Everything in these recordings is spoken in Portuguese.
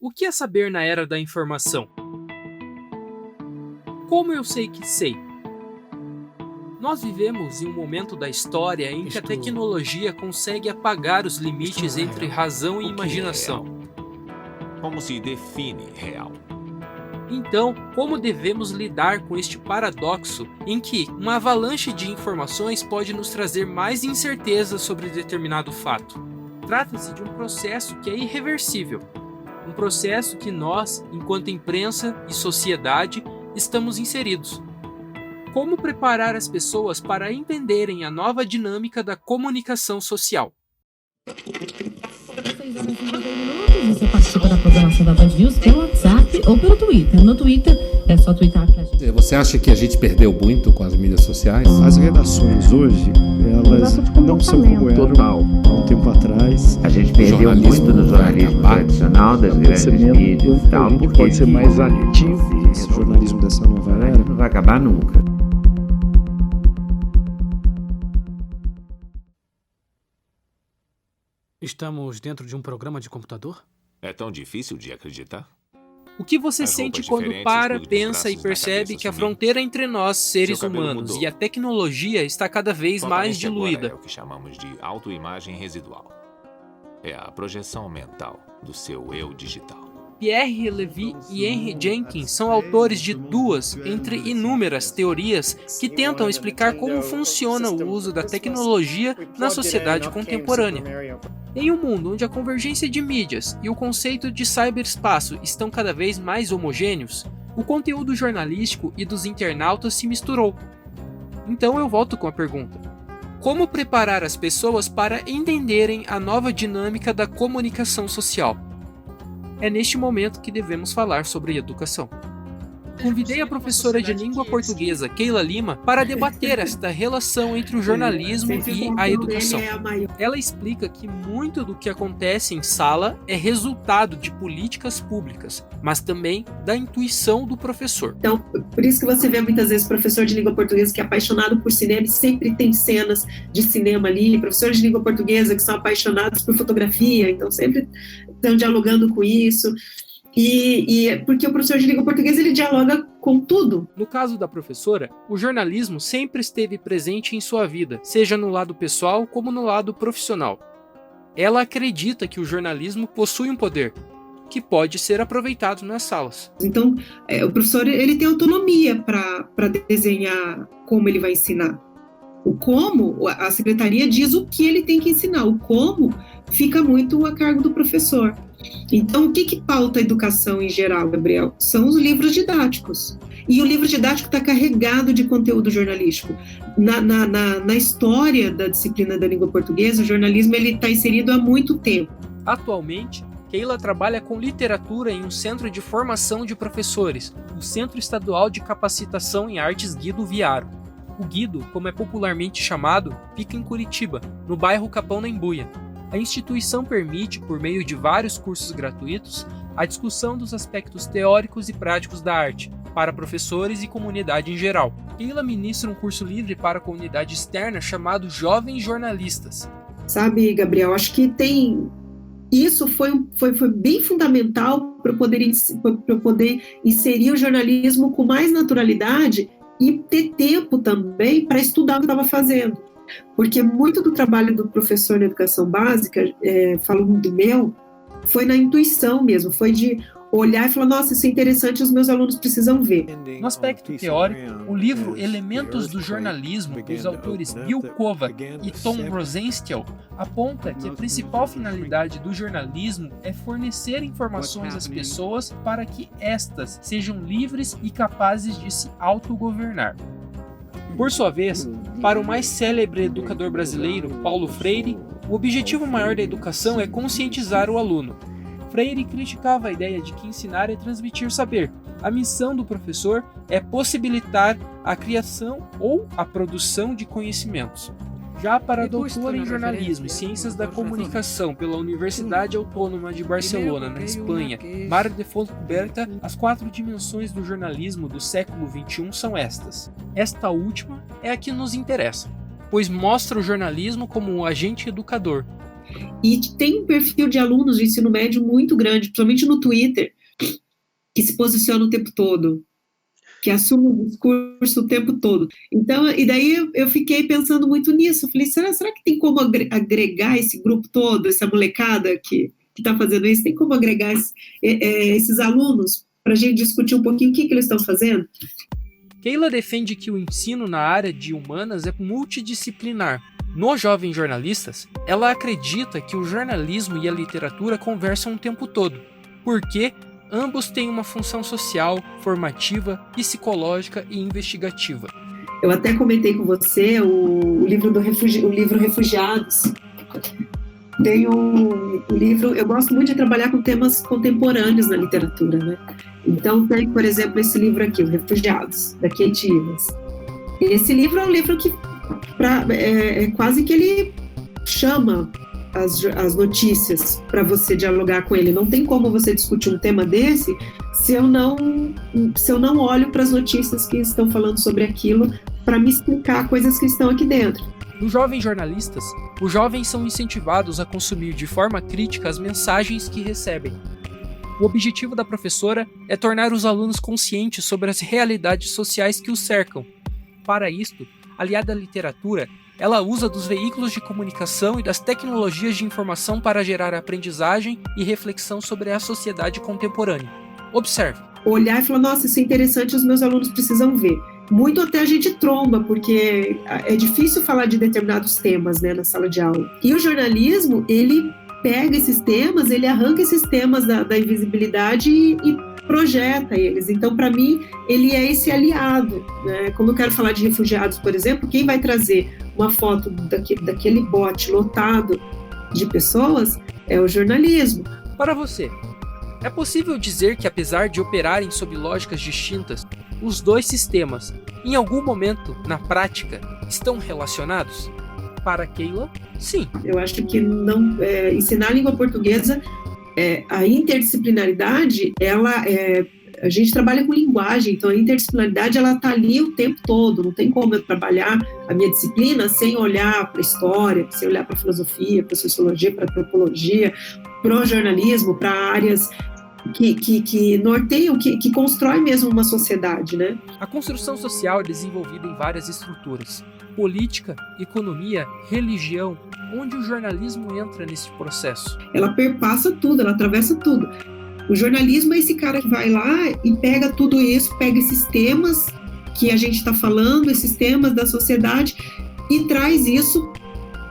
O que é saber na era da informação? Como eu sei que sei? Nós vivemos em um momento da história em que a tecnologia consegue apagar os limites entre razão e imaginação. Como se define real? Então, como devemos lidar com este paradoxo em que uma avalanche de informações pode nos trazer mais incerteza sobre determinado fato? Trata-se de um processo que é irreversível. Um processo que nós, enquanto imprensa e sociedade, estamos inseridos. Como preparar as pessoas para entenderem a nova dinâmica da comunicação social? Você participa da programação da Band News pelo WhatsApp ou pelo Twitter. No Twitter é só twittar pra gente. Você acha que a gente perdeu muito com as mídias sociais? As redações hoje, elas não são como eram há um tempo atrás. A gente perdeu muito do jornalismo tradicional, das grandes mídias e tal, porque pode ser mais ativo esse jornalismo dessa nova era. Não vai acabar nunca. Estamos dentro de um programa de computador? É tão difícil de acreditar? O que você As sente roupas quando diferentes, para, os pensa e braços da percebe cabeça que a sumindo. fronteira entre nós, seres Seu cabelo humanos, mudou. e a tecnologia está cada vez Sua mais aparência agora diluída? É o que chamamos de autoimagem residual. É a projeção mental do seu eu digital. Pierre Levy e Henry Jenkins são autores de duas, entre inúmeras, teorias que tentam explicar como funciona o uso da tecnologia na sociedade contemporânea. Em um mundo onde a convergência de mídias e o conceito de cyberespaço estão cada vez mais homogêneos, o conteúdo jornalístico e dos internautas se misturou. Então eu volto com a pergunta: como preparar as pessoas para entenderem a nova dinâmica da comunicação social? É neste momento que devemos falar sobre educação. Convidei a professora de língua portuguesa, Keila Lima, para debater esta relação entre o jornalismo e a educação. Ela explica que muito do que acontece em sala é resultado de políticas públicas, mas também da intuição do professor. Então, por isso que você vê muitas vezes professor de língua portuguesa que é apaixonado por cinema e sempre tem cenas de cinema ali, professores de língua portuguesa que são apaixonados por fotografia, então sempre estão dialogando com isso. E porque o professor de língua portuguesa ele dialoga com tudo. No caso da professora, o jornalismo sempre esteve presente em sua vida, seja no lado pessoal como no lado profissional. Ela acredita que o jornalismo possui um poder, que pode ser aproveitado nas salas. Então, o professor ele tem autonomia para desenhar como ele vai ensinar. O como, a secretaria diz o que ele tem que ensinar. O como fica muito a cargo do professor. Então, o que pauta a educação em geral, Gabriel? São os livros didáticos. E o livro didático está carregado de conteúdo jornalístico. Na história da disciplina da língua portuguesa, o jornalismo está inserido há muito tempo. Atualmente, Keila trabalha com literatura em um centro de formação de professores, o Centro Estadual de Capacitação em Artes Guido Viaro. O Guido, como é popularmente chamado, fica em Curitiba, no bairro Capão da Embuia. A instituição permite, por meio de vários cursos gratuitos, a discussão dos aspectos teóricos e práticos da arte, para professores e comunidade em geral. Keila ministra um curso livre para a comunidade externa chamado Jovens Jornalistas. Sabe, Gabriel, acho que isso foi bem fundamental para eu poder inserir o jornalismo com mais naturalidade e ter tempo também para estudar o que eu estava fazendo. Porque muito do trabalho do professor na educação básica, falando do meu, foi na intuição mesmo, foi de olhar e falar, nossa, isso é interessante, os meus alunos precisam ver. No aspecto teórico, o livro Elementos do Jornalismo, dos autores Bill Kovac e Tom Rosenstiel, aponta que a principal finalidade do jornalismo é fornecer informações às pessoas para que estas sejam livres e capazes de se autogovernar. Por sua vez, para o mais célebre educador brasileiro, Paulo Freire, o objetivo maior da educação é conscientizar o aluno. Freire criticava a ideia de que ensinar é transmitir saber. A missão do professor é possibilitar a criação ou a produção de conhecimentos. Já para a doutora em jornalismo e ciências da comunicação pela Universidade Autônoma de Barcelona, na Espanha, Mar de Fontcoberta, as 4 dimensões do jornalismo do século XXI são estas. Esta última é a que nos interessa, pois mostra o jornalismo como um agente educador, E tem um perfil de alunos de ensino médio muito grande, principalmente no Twitter, que se posiciona o tempo todo, que assume o discurso o tempo todo. Então, e daí eu fiquei pensando muito nisso. Eu falei, será que tem como agregar esse grupo todo, essa molecada que está fazendo isso? Tem como agregar esses alunos para a gente discutir um pouquinho o que eles estão fazendo? Keila defende que o ensino na área de humanas é multidisciplinar. No Jovens Jornalistas, ela acredita que o jornalismo e a literatura conversam o tempo todo, porque ambos têm uma função social, formativa, psicológica e investigativa. Eu até comentei com você o livro Refugiados. Tem o livro, eu gosto muito de trabalhar com temas contemporâneos na literatura, né? Então tem, por exemplo, esse livro aqui, o Refugiados, da Kate Evans. Esse livro é um livro que quase que ele chama as notícias para você dialogar com ele. Não tem como você discutir um tema desse se eu não olho para as notícias que estão falando sobre aquilo para me explicar coisas que estão aqui dentro. Nos Jovens Jornalistas, os jovens são incentivados a consumir de forma crítica as mensagens que recebem. O objetivo da professora é tornar os alunos conscientes sobre as realidades sociais que os cercam. Para isto, aliada à literatura, ela usa dos veículos de comunicação e das tecnologias de informação para gerar aprendizagem e reflexão sobre a sociedade contemporânea. Observe. Olhar e falar, nossa, isso é interessante, os meus alunos precisam ver. Muito até a gente tromba, porque é difícil falar de determinados temas, né, na sala de aula. E o jornalismo, ele pega esses temas, ele arranca esses temas da invisibilidade e projeta eles. Então, para mim, ele é esse aliado, né? Como eu quero falar de refugiados, por exemplo, quem vai trazer uma foto daquele bote lotado de pessoas é o jornalismo. Para você, é possível dizer que, apesar de operarem sob lógicas distintas, os dois sistemas, em algum momento, na prática, estão relacionados? Para Keila, sim. Eu acho que não, ensinar a língua portuguesa, a interdisciplinaridade, a gente trabalha com linguagem, então a interdisciplinaridade ela está ali o tempo todo. Não tem como eu trabalhar a minha disciplina sem olhar para a história, sem olhar para a filosofia, para a sociologia, para a antropologia, para o jornalismo, para áreas que norteiam, que constrói mesmo uma sociedade, né? A construção social é desenvolvida em várias estruturas: política, economia, religião. Onde o jornalismo entra nesse processo? Ela perpassa tudo, ela atravessa tudo. O jornalismo é esse cara que vai lá e pega tudo isso, pega esses temas que a gente está falando, esses temas da sociedade, e traz isso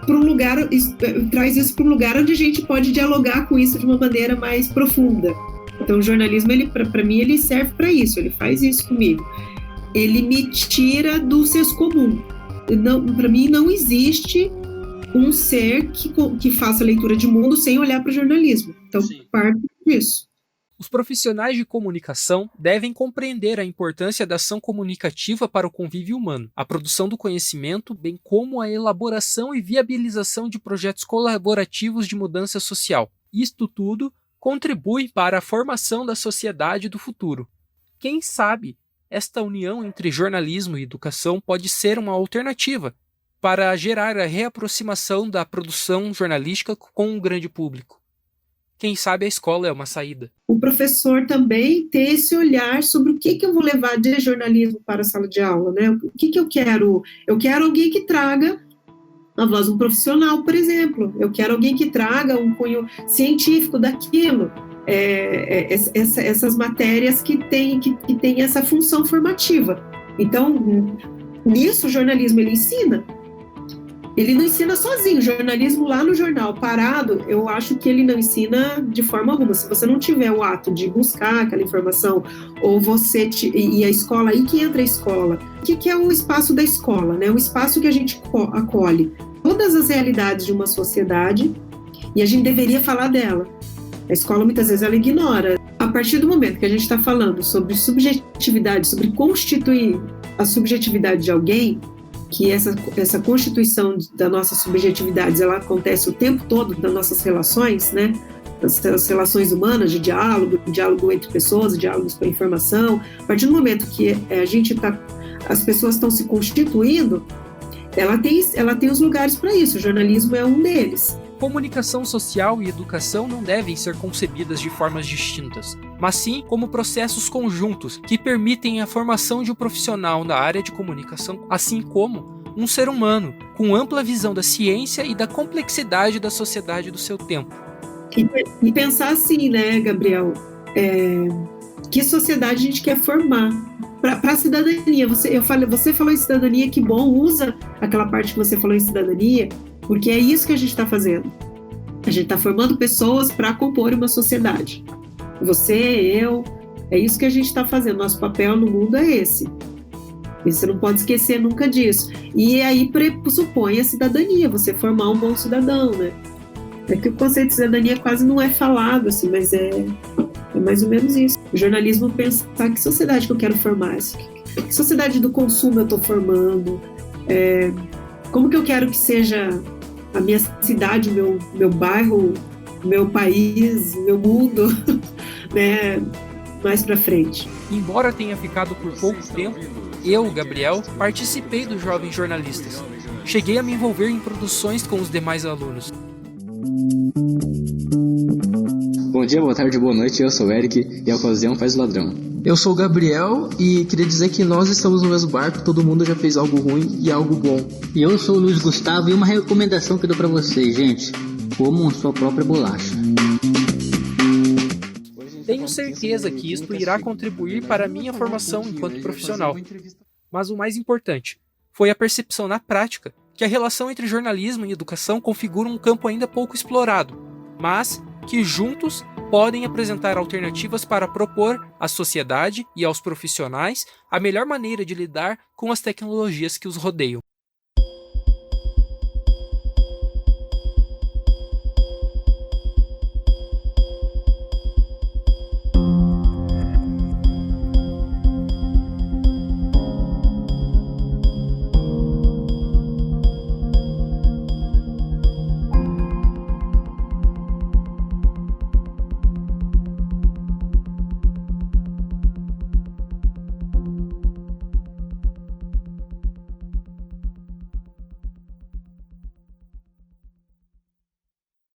para um lugar onde a gente pode dialogar com isso de uma maneira mais profunda. Então o jornalismo, para mim, ele serve para isso, ele faz isso comigo. Ele me tira do senso comum. Para mim não existe um ser que faça leitura de mundo sem olhar para o jornalismo. Então, parte disso. Os profissionais de comunicação devem compreender a importância da ação comunicativa para o convívio humano, a produção do conhecimento, bem como a elaboração e viabilização de projetos colaborativos de mudança social. Isto tudo contribui para a formação da sociedade do futuro. Quem sabe, esta união entre jornalismo e educação pode ser uma alternativa para gerar a reaproximação da produção jornalística com o grande público. Quem sabe a escola é uma saída. O professor também ter esse olhar sobre o que eu vou levar de jornalismo para a sala de aula, né? O que eu quero? Eu quero alguém que traga a voz de um profissional, por exemplo. Eu quero alguém que traga um cunho científico daquilo. Essas matérias que têm essa função formativa. Então, nisso o jornalismo ele ensina. Ele não ensina sozinho. O jornalismo lá no jornal parado, eu acho que ele não ensina de forma alguma. Se você não tiver o ato de buscar aquela informação, ou e a escola, aí que entra a escola. O que é o espaço da escola, né? O espaço que a gente acolhe todas as realidades de uma sociedade, e a gente deveria falar dela. A escola muitas vezes ela ignora. A partir do momento que a gente está falando sobre subjetividade, sobre constituir a subjetividade de alguém, que essa constituição das nossas subjetividades, ela acontece o tempo todo nas nossas relações, né? As relações humanas, de diálogo entre pessoas, diálogos por informação. A partir do momento que as pessoas estão se constituindo, ela tem os lugares para isso. O jornalismo é um deles. Comunicação social e educação não devem ser concebidas de formas distintas, mas sim como processos conjuntos que permitem a formação de um profissional na área de comunicação, assim como um ser humano com ampla visão da ciência e da complexidade da sociedade do seu tempo. E pensar assim, né, Gabriel? Que sociedade a gente quer formar para a cidadania? Você falou em cidadania, que bom, usa aquela parte que você falou em cidadania, porque é isso que a gente está fazendo. A gente está formando pessoas para compor uma sociedade. Você, eu, é isso que a gente está fazendo. Nosso papel no mundo é esse. E você não pode esquecer nunca disso. E aí pressupõe a cidadania, você formar um bom cidadão, né? É que o conceito de cidadania quase não é falado, assim, mas é mais ou menos isso. O jornalismo pensa, que sociedade que eu quero formar? Que sociedade do consumo eu estou formando? Como que eu quero que seja a minha cidade, o meu bairro, o meu país, o meu mundo, né, mais para frente. Embora tenha ficado por pouco tempo, eu, Gabriel, participei dos Jovens Jornalistas. Cheguei a me envolver em produções com os demais alunos. Bom dia, boa tarde, boa noite, eu sou o Eric e a ocasião faz o ladrão. Eu sou o Gabriel e queria dizer que nós estamos no mesmo barco, todo mundo já fez algo ruim e algo bom. E eu sou o Luiz Gustavo e uma recomendação que eu dou pra vocês, gente: comam sua própria bolacha. Tenho certeza que isto irá contribuir para a minha formação enquanto profissional. Mas o mais importante foi a percepção na prática que a relação entre jornalismo e educação configura um campo ainda pouco explorado, mas que juntos podem apresentar alternativas para propor à sociedade e aos profissionais a melhor maneira de lidar com as tecnologias que os rodeiam.